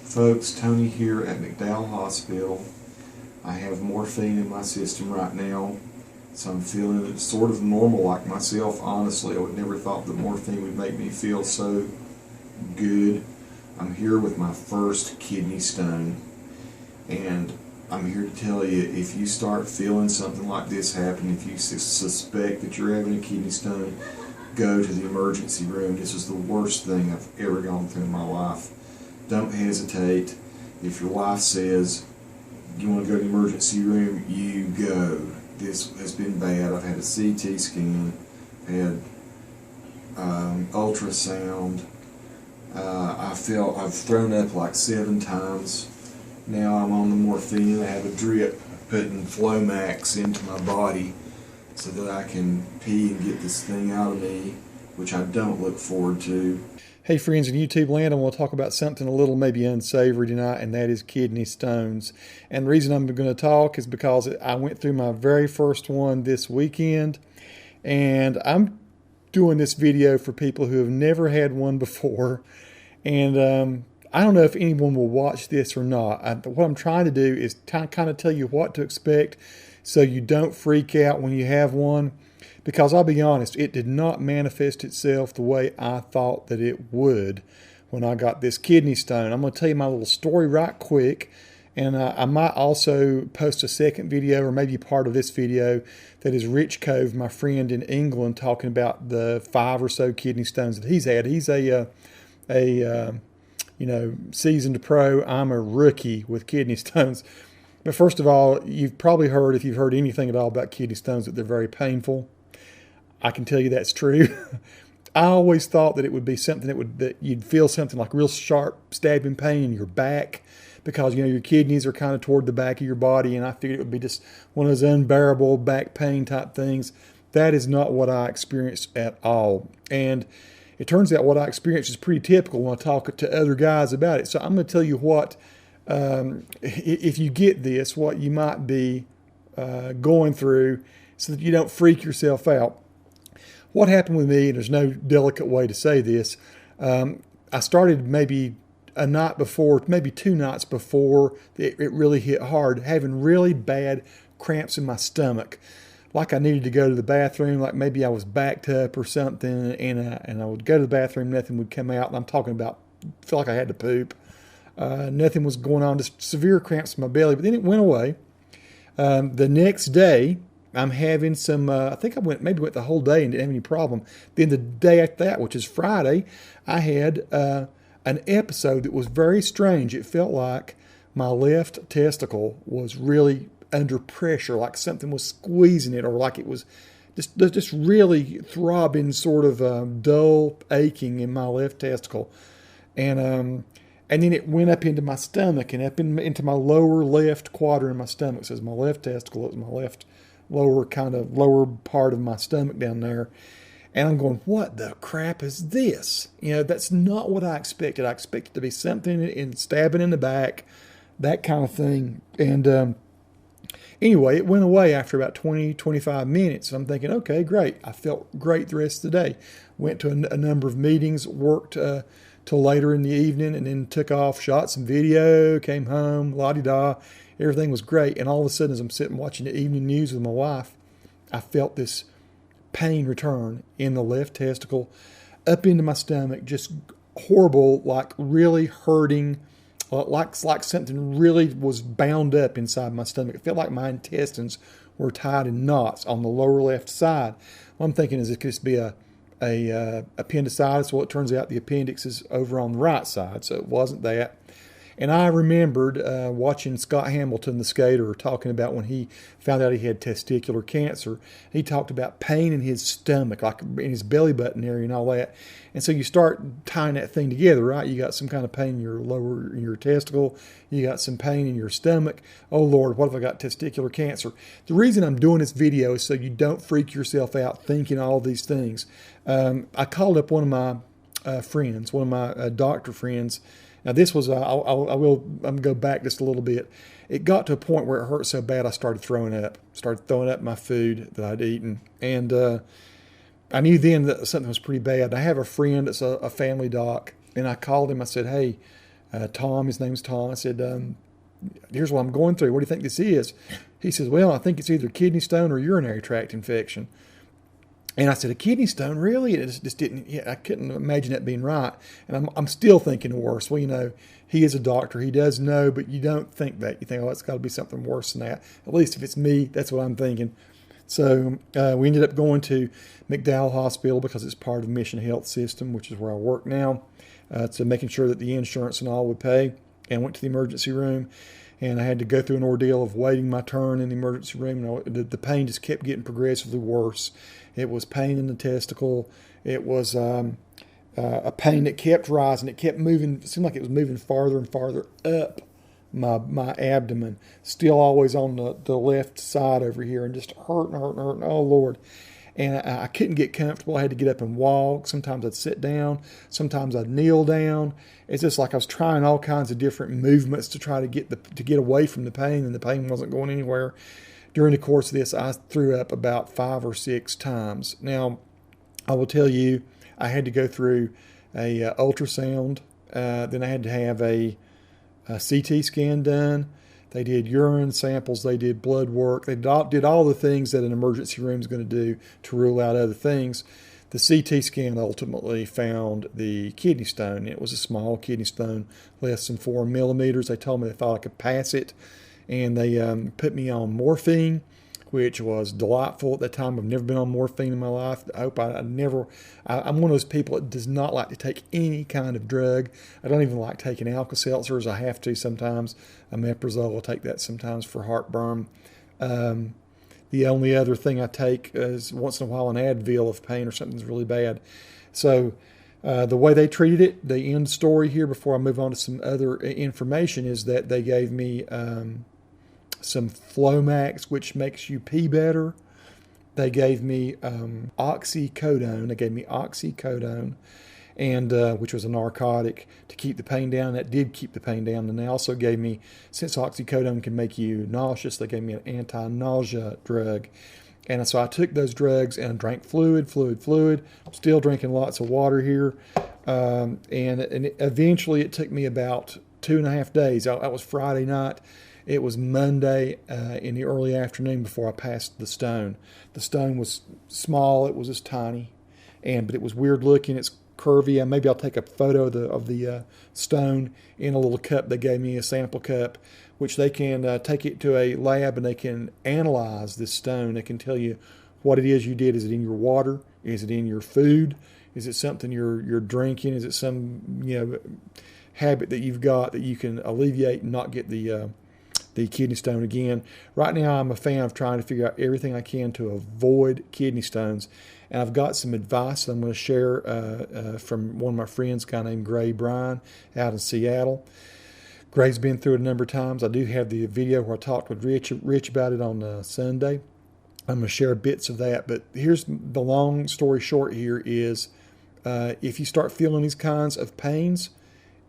Folks, Tony here at McDowell Hospital. I have morphine in my system right now, so I'm feeling sort of normal like myself. Honestly, I would never thought that morphine would make me feel so good. I'm here with my first kidney stone, and I'm here to tell you, if you start feeling something like this happen, if you suspect that you're having a kidney stone, go to the emergency room. This is the worst thing I've ever gone through in my life. Don't hesitate. If your wife says you want to go to the emergency room, you go. This has been bad. I've had a CT scan, had ultrasound. I've thrown up like 7 times. Now I'm on the morphine. I have a drip putting Flomax into my body so that I can pee and get this thing out of me, which I don't look forward to. Hey friends in YouTube land, I want to talk about something a little maybe unsavory tonight, and that is kidney stones. And the reason I'm going to talk is because I went through my very first one this weekend, and I'm doing this video for people who have never had one before. And I don't know if anyone will watch this or not. What I'm trying to do is kind of tell you what to expect so you don't freak out when you have one. Because I'll be honest, it did not manifest itself the way I thought that it would when I got this kidney stone. I'm going to tell you my little story right quick, and I might also post a second video or maybe part of this video that is Rich Cove, my friend in England, talking about the 5 or so kidney stones that he's had. He's a seasoned pro. I'm a rookie with kidney stones. But first of all, you've probably heard, if you've heard anything at all about kidney stones, that they're very painful. I can tell you that's true. I always thought that it would be something that you'd feel something like real sharp stabbing pain in your back, because your kidneys are kind of toward the back of your body, and I figured it would be just one of those unbearable back pain type things. That is not what I experienced at all. And it turns out what I experienced is pretty typical when I talk to other guys about it. So I'm going to tell you what, if you get this, what you might be going through so that you don't freak yourself out. What happened with me, and there's no delicate way to say this, I started maybe a night before, maybe 2 nights before it really hit hard, having really bad cramps in my stomach. Like I needed to go to the bathroom, like maybe I was backed up or something, and I would go to the bathroom, nothing would come out, and I'm talking about, felt like I had to poop. Nothing was going on, just severe cramps in my belly, but then it went away. The next day, I'm having some, I think I went the whole day and didn't have any problem. Then the day after that, which is Friday, I had an episode that was very strange. It felt like my left testicle was really under pressure, like something was squeezing it, or like it was just really throbbing, sort of dull aching in my left testicle. And then it went up into my stomach and up into my lower left quadrant of my stomach. So it's my left testicle, it was my left lower part of my stomach down there. And I'm going, what the crap is this? That's not what I expected. I expected to be something in stabbing in the back, that kind of thing. And anyway, it went away after about 20-25 minutes. So I'm thinking, okay, great. I felt great the rest of the day. Went to a number of meetings, worked till later in the evening, and then took off, shot some video, came home, la-di-da. Everything was great. And all of a sudden, as I'm sitting watching the evening news with my wife, I felt this pain return in the left testicle, up into my stomach, just horrible, like really hurting, like something really was bound up inside my stomach. It felt like my intestines were tied in knots on the lower left side. Well, I'm thinking, could this be a appendicitis? Well, it turns out the appendix is over on the right side, so it wasn't that. And I remembered watching Scott Hamilton, the skater, talking about when he found out he had testicular cancer. He talked about pain in his stomach, like in his belly button area and all that. And so you start tying that thing together, right? You got some kind of pain in your testicle. You got some pain in your stomach. Oh, Lord, what if I got testicular cancer? The reason I'm doing this video is so you don't freak yourself out thinking all these things. I called up one of my friends, one of my doctor friends. Now this was, I'm going to go back just a little bit. It got to a point where it hurt so bad I started throwing up my food that I'd eaten. And I knew then that something was pretty bad. I have a friend that's a family doc, and I called him. I said, hey, Tom, his name's Tom. I said, here's what I'm going through. What do you think this is? He says, well, I think it's either kidney stone or urinary tract infection. And I said, a kidney stone, really? It just didn't. Yeah, I couldn't imagine that being right. And I'm still thinking the worst. Well, he is a doctor. He does know, but you don't think that. You think, oh, it's got to be something worse than that. At least if it's me, that's what I'm thinking. So we ended up going to McDowell Hospital because it's part of Mission Health System, which is where I work now. So making sure that the insurance and all would pay. And went to the emergency room. And I had to go through an ordeal of waiting my turn in the emergency room. The pain just kept getting progressively worse. It was pain in the testicle. It was a pain that kept rising. It kept moving. It seemed like it was moving farther and farther up my abdomen. Still always on the left side over here, and just hurting. Oh, Lord. And I couldn't get comfortable. I had to get up and walk. Sometimes I'd sit down. Sometimes I'd kneel down. It's just like I was trying all kinds of different movements to try to get away from the pain, and the pain wasn't going anywhere. During the course of this, I threw up about 5 or 6 times. Now, I will tell you, I had to go through a ultrasound. Then I had to have a CT scan done. They did urine samples. They did blood work. They did all the things that an emergency room is going to do to rule out other things. The CT scan ultimately found the kidney stone. It was a small kidney stone, less than 4 millimeters. They told me they thought I could pass it. And they put me on morphine, which was delightful at that time. I've never been on morphine in my life. I hope I'm one of those people that does not like to take any kind of drug. I don't even like taking Alka-Seltzers. I have to sometimes. Omeprazole, I'll take that sometimes for heartburn. The only other thing I take is once in a while an Advil if pain or something's really bad. So the way they treated it, the end story here before I move on to some other information is that they gave me some Flomax, which makes you pee better. They gave me oxycodone. They gave me oxycodone, and which was a narcotic to keep the pain down. That did keep the pain down. And they also gave me, since oxycodone can make you nauseous, they gave me an anti-nausea drug. And so I took those drugs and drank fluid. I'm still drinking lots of water here. And eventually it took me about 2.5 days. That was Friday night. It was Monday in the early afternoon before I passed the stone. The stone was small. It was just tiny, but it was weird looking. It's curvy. Maybe I'll take a photo of the stone in a little cup. They gave me a sample cup, which they can take it to a lab and they can analyze this stone. They can tell you what it is you did. Is it in your water? Is it in your food? Is it something you're drinking? Is it some habit that you've got that you can alleviate and not get the kidney stone again? Right now, I'm a fan of trying to figure out everything I can to avoid kidney stones. And I've got some advice that I'm going to share from one of my friends, a guy named Gray Bryan out in Seattle. Gray's been through it a number of times. I do have the video where I talked with Rich about it on Sunday. I'm going to share bits of that. But here's the long story short here is if you start feeling these kinds of pains,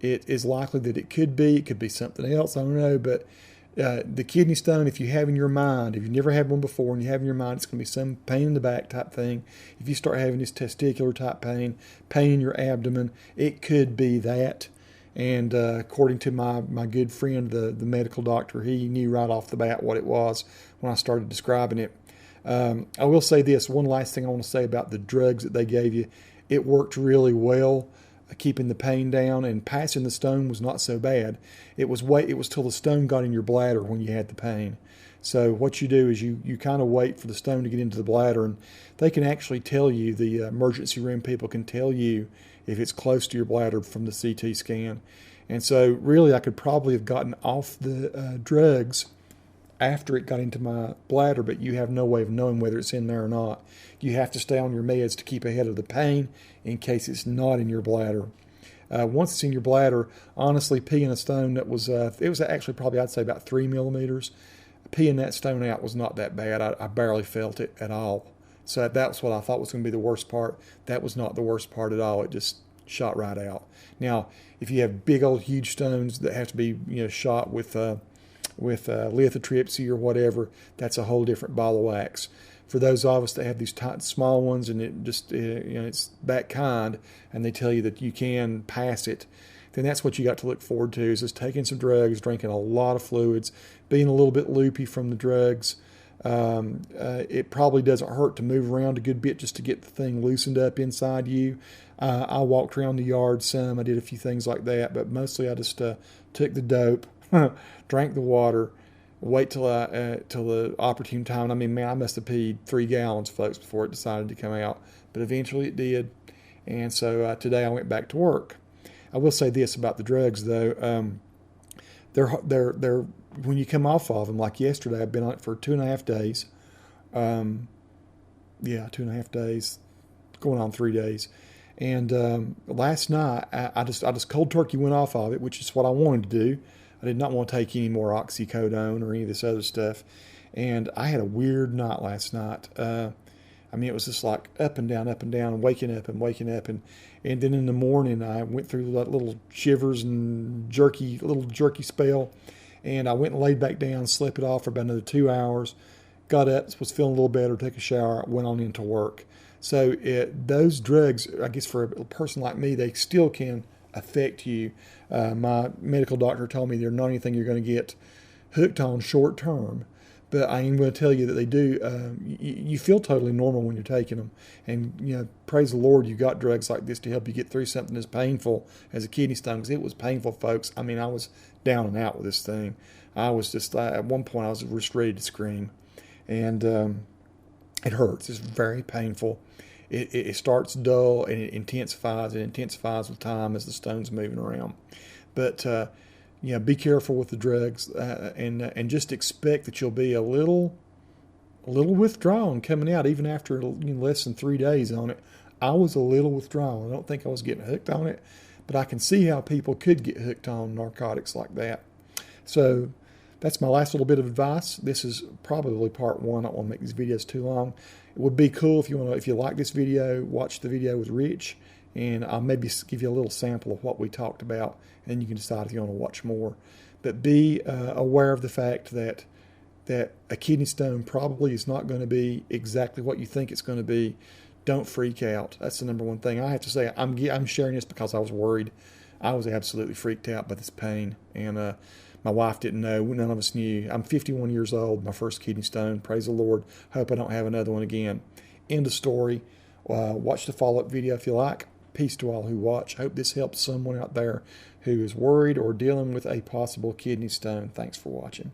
it is likely that it could be something else. I don't know, but the kidney stone, if you have in your mind, if you've never had one before and you have in your mind, it's going to be some pain in the back type thing. If you start having this testicular type pain in your abdomen, it could be that. And according to my good friend, the medical doctor, he knew right off the bat what it was when I started describing it. I will say this, one last thing I want to say about the drugs that they gave you. It worked really well, keeping the pain down, and passing the stone was not so bad. It was till the stone got in your bladder when you had the pain. So what you do is you kind of wait for the stone to get into the bladder, and they can actually tell you, the emergency room people can tell you if it's close to your bladder from the CT scan. And so really I could probably have gotten off the drugs after it got into my bladder, but you have no way of knowing whether it's in there or not. You have to stay on your meds to keep ahead of the pain in case it's not in your bladder. Once it's in your bladder, honestly, peeing a stone that was, it was actually probably, I'd say about 3 millimeters. Peeing that stone out was not that bad. I barely felt it at all. So that's what I thought was going to be the worst part. That was not the worst part at all. It just shot right out. Now, if you have big old huge stones that have to be shot with lithotripsy or whatever, that's a whole different ball of wax. For those of us that have these small ones, and it just it's that kind, and they tell you that you can pass it, then that's what you got to look forward to, is just taking some drugs, drinking a lot of fluids, being a little bit loopy from the drugs. It probably doesn't hurt to move around a good bit just to get the thing loosened up inside you. I walked around the yard some. I did a few things like that, but mostly I just took the dope, drank the water, wait till the opportune time. I mean, man, I must have peed 3 gallons, folks, before it decided to come out. But eventually it did. And so today I went back to work. I will say this about the drugs, though. They're when you come off of them, like yesterday, I've been on it for 2.5 days. 2.5 days, going on 3 days. And last night, I just cold turkey went off of it, which is what I wanted to do. I did not want to take any more oxycodone or any of this other stuff. And I had a weird night last night. I mean, it was just like up and down, waking up. And then in the morning, I went through that little shivers and little jerky spell. And I went and laid back down, slept it off for about another 2 hours, got up, was feeling a little better, took a shower, went on into work. So those drugs, I guess for a person like me, they still can affect you. My medical doctor told me they're not anything you're going to get hooked on short term. But I am going to tell you that they do. You feel totally normal when you're taking them, and praise the Lord, you got drugs like this to help you get through something as painful as a kidney stone. Because it was painful, folks. I mean, I was down and out with this thing. I was just at one point I was just ready to scream, and it hurts. It's very painful. It starts dull and it intensifies. It intensifies with time as the stone's moving around, but. Be careful with the drugs, and just expect that you'll be a little withdrawn coming out, even after less than 3 days on it. I was a little withdrawn. I don't think I was getting hooked on it, but I can see how people could get hooked on narcotics like that. So that's my last little bit of advice. This is probably part 1. I don't want to make these videos too long. It would be cool if you like this video, watch the video with Rich, and I'll maybe give you a little sample of what we talked about, and you can decide if you want to watch more. But be aware of the fact that a kidney stone probably is not going to be exactly what you think it's going to be. Don't freak out. That's the number one thing. I have to say, I'm sharing this because I was worried. I was absolutely freaked out by this pain, and my wife didn't know. None of us knew. I'm 51 years old, my first kidney stone. Praise the Lord. Hope I don't have another one again. End of story. Watch the follow-up video if you like. Peace to all who watch. Hope this helps someone out there who is worried or dealing with a possible kidney stone. Thanks for watching.